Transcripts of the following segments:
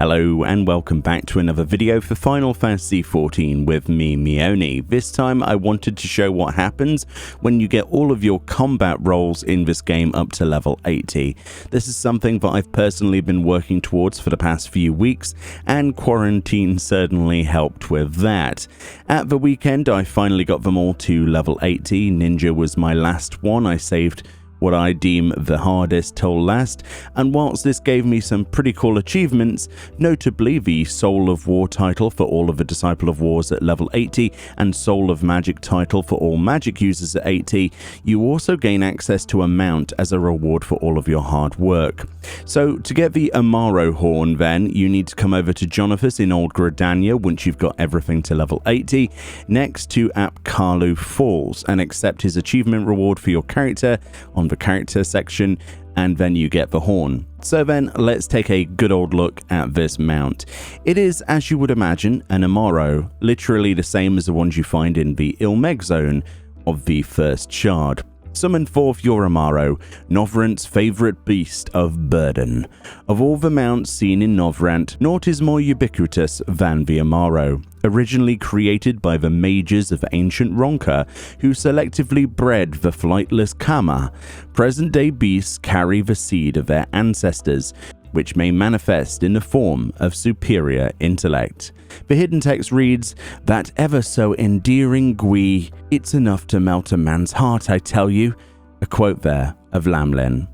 Hello and welcome back to another video for Final Fantasy XIV with me, Meoni. This time I wanted to show what happens when you get all of your combat roles in this game up to level 80. This is something that I've personally been working towards for the past few weeks, and quarantine certainly helped with that. At the weekend I finally got them all to level 80. Ninja was my last one. I saved what I deem the hardest till last, and whilst this gave me some pretty cool achievements, notably the Soul of War title for all of the Disciple of Wars at level 80 and Soul of Magic title for all magic users at 80, you also gain access to a mount as a reward for all of your hard work. So to get the Amaro horn then, you need to come over to Jonathas in Old Gridania once you've got everything to level 80, next to Apkalu Falls, and accept his achievement reward for your character on the character section, and then you get the horn. So then let's take a good old look at this mount. It is, as you would imagine, an Amaro, literally the same as the ones you find in the Ilmeg zone of the first shard. Summon forth your Amaro, Novrant's favourite beast of burden. Of all the mounts seen in Novrant, naught is more ubiquitous than the Amaro. Originally created by the mages of ancient Ronka, who selectively bred the flightless Kama, present-day beasts carry the seed of their ancestors, which may manifest in the form of superior intellect. The hidden text reads, "That ever so endearing Gui, it's enough to melt a man's heart, I tell you." A quote there of Lamlin.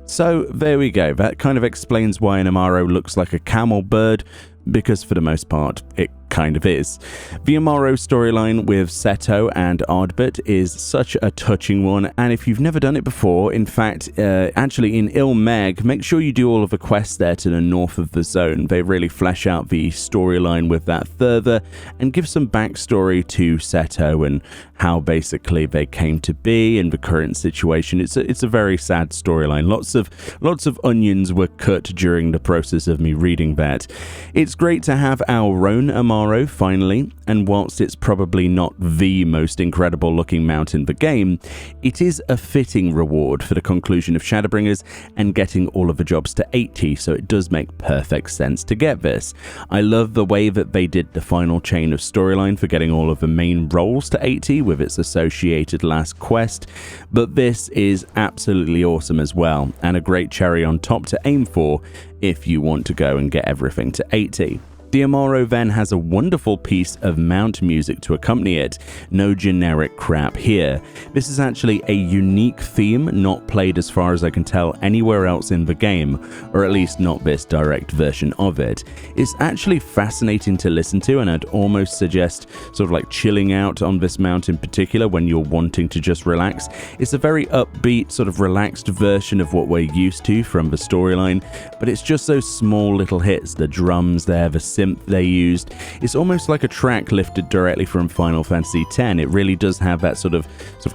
So there we go, that kind of explains why an Amaro looks like a camel bird, because for the most part, it kind of is. The Amaro storyline with Seto and Ardbert is such a touching one, and if you've never done it before, in fact, actually in Ilmeg, make sure you do all of the quests there to the north of the zone. They really flesh out the storyline with that further, and give some backstory to Seto and how basically they came to be in the current situation. It's a very sad storyline. Lots of onions were cut during the process of me reading that. It's great to have our own Amaro finally, and whilst it's probably not the most incredible looking mount in the game, it is a fitting reward for the conclusion of Shadowbringers and getting all of the jobs to 80, so it does make perfect sense to get this. I love the way that they did the final chain of storyline for getting all of the main roles to 80 with its associated last quest, but this is absolutely awesome as well, and a great cherry on top to aim for if you want to go and get everything to 80. The Amaro then has a wonderful piece of mount music to accompany it. No generic crap here. This is actually a unique theme, not played as far as I can tell anywhere else in the game, or at least not this direct version of it. It's actually fascinating to listen to, and I'd almost suggest sort of like chilling out on this mount in particular when you're wanting to just relax. It's a very upbeat, sort of relaxed version of what we're used to from the storyline, but it's just those small little hits, the drums there, the synth they used. It's almost like a track lifted directly from Final Fantasy X. It really does have that sort of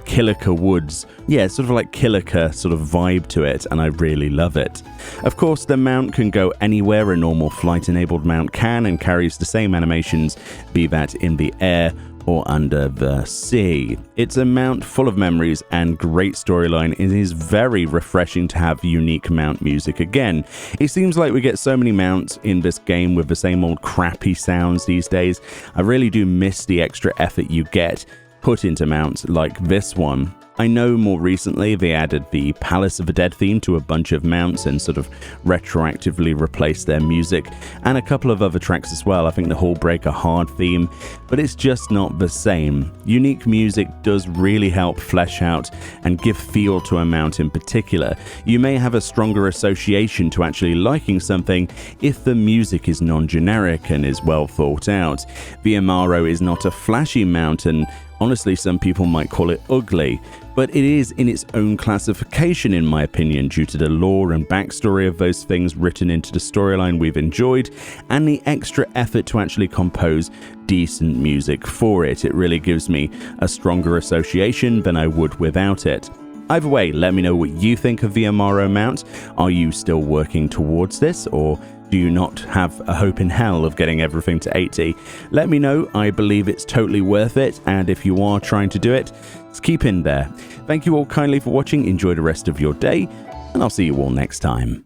Kilika Woods, sort of like Kilika sort of vibe to it, and I really love it. Of course, the mount can go anywhere a normal flight-enabled mount can, and carries the same animations, be that in the air or under the sea. It's a mount full of memories and great storyline. It is very refreshing to have unique mount music again. It seems like we get so many mounts in this game with the same old crappy sounds these days. I really do miss the extra effort you get put into mounts like this one. I know more recently they added the Palace of the Dead theme to a bunch of mounts and sort of retroactively replaced their music, and a couple of other tracks as well. I think the Hullbreaker Hard theme, but it's just not the same. Unique music does really help flesh out and give feel to a mount in particular. You may have a stronger association to actually liking something if the music is non-generic and is well thought out. The Amaro is not a flashy mount, and honestly, some people might call it ugly, but it is in its own classification in my opinion due to the lore and backstory of those things written into the storyline we've enjoyed, and the extra effort to actually compose decent music for it. It really gives me a stronger association than I would without it. Either way, let me know what you think of the Amaro mount. Are you still working towards this, or do you not have a hope in hell of getting everything to 80? Let me know. I believe it's totally worth it, and if you are trying to do it, just keep in there. Thank you all kindly for watching. Enjoy the rest of your day, and I'll see you all next time.